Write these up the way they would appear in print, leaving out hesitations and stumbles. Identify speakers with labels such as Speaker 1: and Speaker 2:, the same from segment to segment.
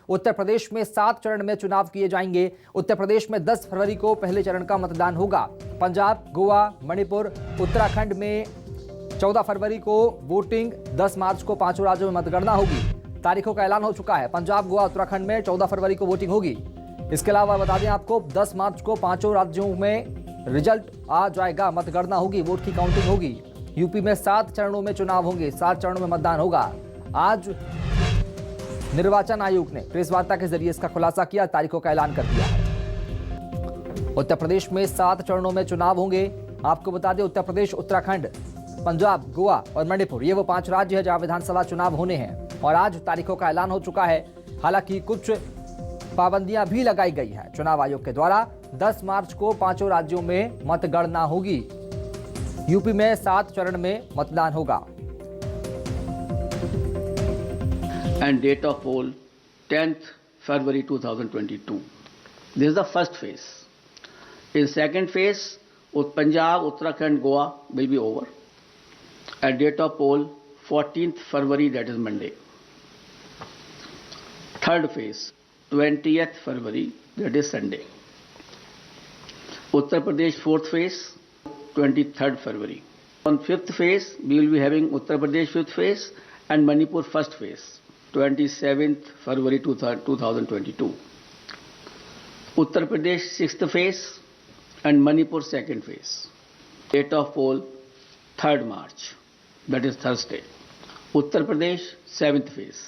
Speaker 1: उत्तर प्रदेश में 7 चरण में चुनाव किए जाएंगे। उत्तर प्रदेश में 10 फरवरी को पहले चरण का मतदान होगा। पंजाब, गोवा, मणिपुर, उत्तराखंड में 14 फरवरी को वोटिंग, 10 मार्च को 5 राज्यों में मतगणना होगी। तारीखों का ऐलान हो चुका है। पंजाब, गोवा, उत्तराखंड में 14 फरवरी को वोटिंग होगी। इसके अलावा बता दें आपको 10 मार्च को 5 राज्यों में रिजल्ट आ जाएगा, मतगणना होगी, वोट की काउंटिंग होगी। यूपी में 7 चरणों में चुनाव होंगे, 7 चरणों में मतदान होगा। आज निर्वाचन आयोग ने प्रेस वार्ता के जरिए इसका खुलासा किया, तारीखों का ऐलान कर दिया है। उत्तर प्रदेश में 7 चरणों में चुनाव होंगे। आपको बता दें उत्तर प्रदेश, उत्तराखंड, पंजाब, गोवा और मणिपुर ये वो 5 राज्य हैं जहां विधानसभा चुनाव होने हैं और आज तारीखों का ऐलान हो चुका है। हालांकि कुछ पाबंदियां भी लगाई गई है चुनाव आयोग के द्वारा। 10 मार्च को 5 राज्यों में मतगणना होगी। यूपी में 7 चरण में मतदान होगा।
Speaker 2: And date of poll 10th February 2022. This is the first phase. In second phase, Punjab, Uttarakhand, Goa will be over. And date of poll 14th February, that is Monday. Third phase 20th February, that is Sunday. Uttar Pradesh fourth phase 23rd February. On fifth phase, we will be having Uttar Pradesh fifth phase and Manipur first phase 27th February 2022. Uttar Pradesh sixth phase and Manipur second phase. Date of poll 3rd March, that is Thursday. Uttar Pradesh 7th phase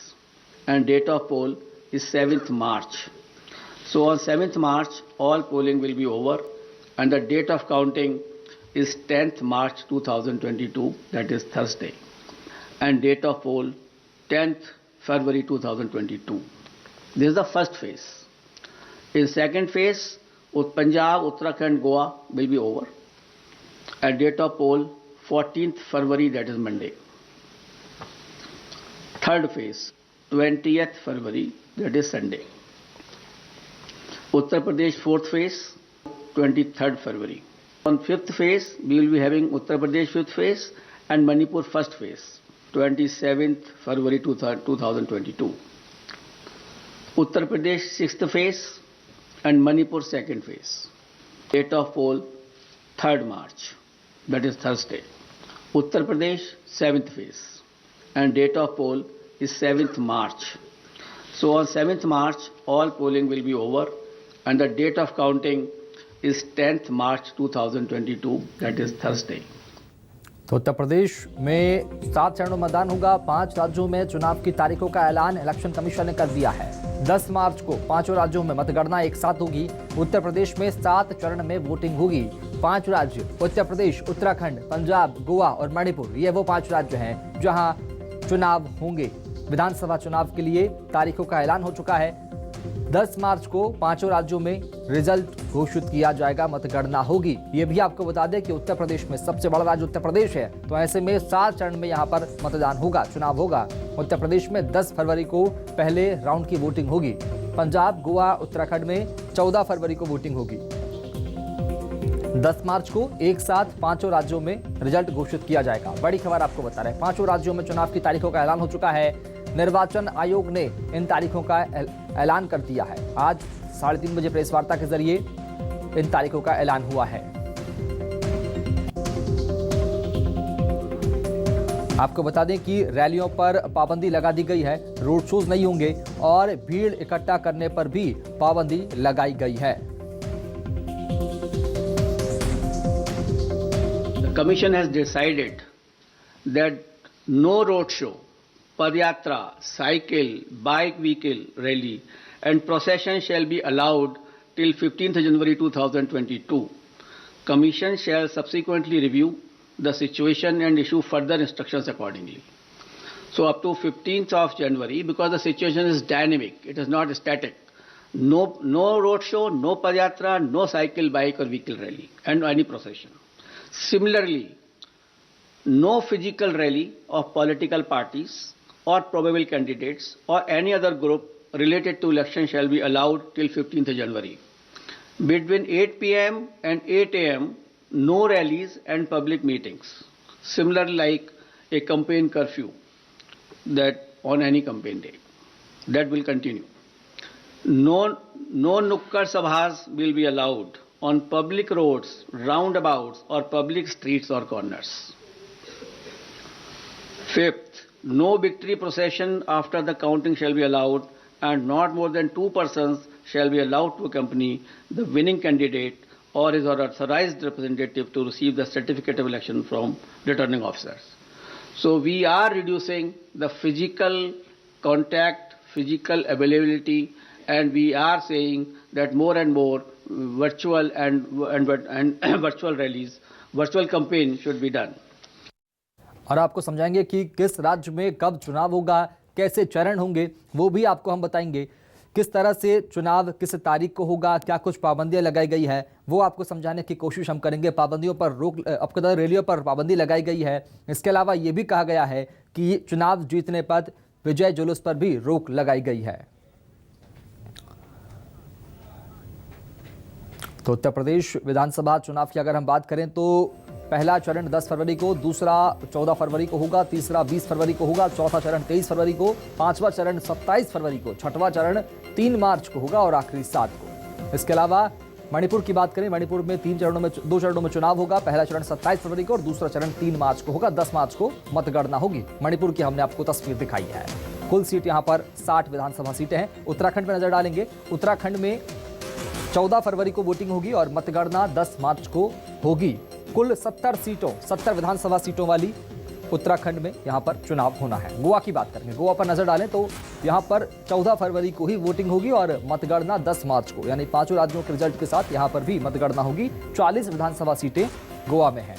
Speaker 2: and date of poll is 7th March. So on 7th March, all polling will be over and the date of counting is 10th March 2022, that is Thursday. And date of poll 10th February 2022. This is the first phase. In second phase, Punjab, Uttarakhand, Goa will be over. And date of poll 14th February, that is Monday. Third phase 20th February, that is Sunday. Uttar Pradesh fourth phase 23rd February. On fifth phase, we will be having Uttar Pradesh fifth phase and Manipur first phase 27th February 2022. Uttar Pradesh sixth phase and Manipur second phase. Date of poll 3rd March, that is Thursday. Uttar Pradesh 7th phase and date of poll is 7th March. So on 7th March, all polling will be over and the date of counting is 10th March 2022, that is Thursday.
Speaker 1: तो उत्तर प्रदेश में 7 चरणों में मतदान होगा। 5 राज्यों में चुनाव की तारीखों का ऐलान इलेक्शन कमीशन ने कर दिया है। 10 मार्च को 5 राज्यों में मतगणना एक साथ होगी। उत्तर प्रदेश में 7 चरण में वोटिंग होगी। 5 राज्य उत्तर प्रदेश, उत्तराखंड, पंजाब, गोवा और मणिपुर ये वो 5 राज्य हैं जहां चुनाव होंगे। विधानसभा चुनाव के लिए तारीखों का ऐलान हो चुका है। 10 मार्च को 5 राज्यों में रिजल्ट घोषित किया जाएगा, मतगणना होगी। ये भी आपको बता दें कि उत्तर प्रदेश में सबसे बड़ा राज्य उत्तर प्रदेश है, तो ऐसे में 7 चरण में यहाँ पर मतदान होगा, चुनाव होगा। उत्तर प्रदेश में 10 फरवरी को पहले राउंड की वोटिंग होगी। पंजाब, गोवा, उत्तराखंड में 14 फरवरी को वोटिंग होगी। 10 मार्च को एक साथ 5 राज्यों में रिजल्ट घोषित किया जाएगा। बड़ी खबर आपको बता रहे हैं, 5 राज्यों में चुनाव की तारीखों का ऐलान हो चुका है। निर्वाचन आयोग ने इन तारीखों का ऐलान कर दिया है। आज 3:30 बजे प्रेस वार्ता के जरिए इन तारीखों का ऐलान हुआ है। आपको बता दें कि रैलियों पर पाबंदी लगा दी गई है, रोड शोज नहीं होंगे और भीड़ इकट्ठा करने पर भी पाबंदी लगाई गई है।
Speaker 2: The Commission has decided that no road show, Padyatra, cycle, bike vehicle rally and procession shall be allowed till 15th January 2022. Commission shall subsequently review the situation and issue further instructions accordingly. So up to 15th of January, because the situation is dynamic, it is not static. No road show, no Padyatra, no cycle, bike or vehicle rally and any procession. Similarly, no physical rally of political parties or probable candidates or any other group related to election shall be allowed till 15th January. Between 8 p.m. and 8 a.m., no rallies and public meetings. Similar like a campaign curfew that on any campaign day. That will continue. No nukkad sabhas will be allowed on public roads, roundabouts, or public streets or corners. Fifth, no victory procession after the counting shall be allowed, and not more than 2 persons shall be allowed to accompany the winning candidate or his authorized representative to receive the certificate of election from returning officers. So we are reducing the physical contact, physical availability, and we are saying that more and more virtual and virtual rallies, virtual campaign should be done.
Speaker 1: और आपको समझाएंगे कि किस राज्य में कब चुनाव होगा, कैसे चरण होंगे, वो भी आपको हम बताएंगे। किस तरह से चुनाव किस तारीख को होगा, क्या कुछ पाबंदियां लगाई गई है, वो आपको समझाने की कोशिश हम करेंगे। पाबंदियों पर रोक, अब रैलियों पर पाबंदी लगाई गई है। इसके अलावा ये भी कहा गया है कि चुनाव जीतने पर विजय जुलूस पर भी रोक लगाई गई है। तो उत्तर प्रदेश विधानसभा चुनाव की अगर हम बात करें तो पहला चरण 10 फरवरी को, दूसरा 14 फरवरी को होगा, तीसरा 20 फरवरी को होगा, चौथा चरण 23 फरवरी को, पांचवा चरण 27 फरवरी को, छठवां चरण 3 मार्च को होगा और आखिरी 7 को। इसके अलावा मणिपुर की बात करें, मणिपुर में 2 चरणों में चुनाव होगा। पहला चरण 27 फरवरी को और दूसरा चरण 3 मार्च को होगा। 10 मार्च को मतगणना होगी। मणिपुर की हमने आपको तस्वीर दिखाई है। कुल सीट यहाँ पर 60 विधानसभा सीटें हैं। उत्तराखंड में नजर डालेंगे। उत्तराखंड में 14 फरवरी को वोटिंग होगी और मतगणना 10 मार्च को होगी। कुल 70 विधानसभा सीटों वाली उत्तराखंड में यहां पर चुनाव होना है। गोवा की बात करेंगे। गोवा पर नजर डालें तो यहां पर 14 फरवरी को ही वोटिंग होगी और मतगणना 10 मार्च को, यानी पांचों राज्यों के रिजल्ट के साथ यहां पर भी मतगणना होगी। 40 विधानसभा सीटें गोवा में हैं।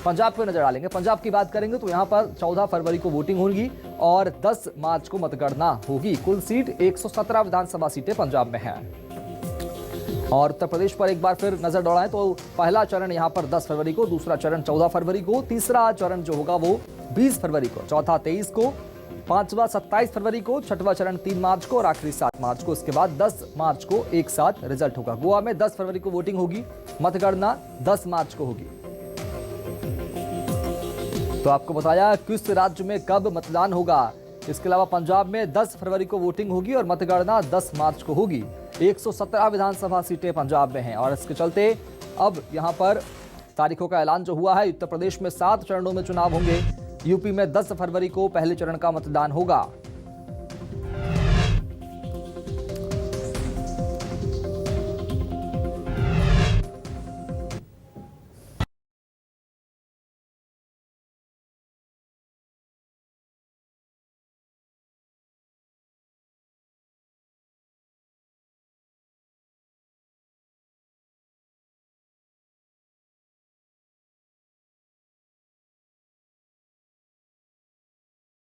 Speaker 1: पंजाब पर नजर डालेंगे। पंजाब की बात करेंगे तो यहां पर 14 फरवरी को वोटिंग होगी और 10 मार्च को मतगणना होगी। कुल सीट 117 विधानसभा सीटें पंजाब में हैं। और उत्तर प्रदेश पर एक बार फिर नजर दौड़ाएं तो पहला चरण यहां पर 10 फरवरी को, दूसरा चरण 14 फरवरी को, तीसरा चरण जो होगा वो 20 फरवरी को, चौथा 23 को, पांचवा 27 फरवरी को, छठवां चरण 3 मार्च को और आखिरी 7 मार्च को। इसके बाद 10 मार्च को एक साथ रिजल्ट होगा। गोवा में 10 फरवरी को वोटिंग होगी, मतगणना 10 मार्च को होगी। तो आपको बताया किस राज्य में कब मतदान होगा। इसके अलावा पंजाब में 10 फरवरी को वोटिंग होगी और मतगणना 10 मार्च को होगी। 117 विधानसभा सीटें पंजाब में हैं और इसके चलते अब यहां पर तारीखों का ऐलान जो हुआ है। उत्तर प्रदेश में 7 चरणों में चुनाव होंगे। यूपी में 10 फरवरी को पहले चरण का मतदान होगा।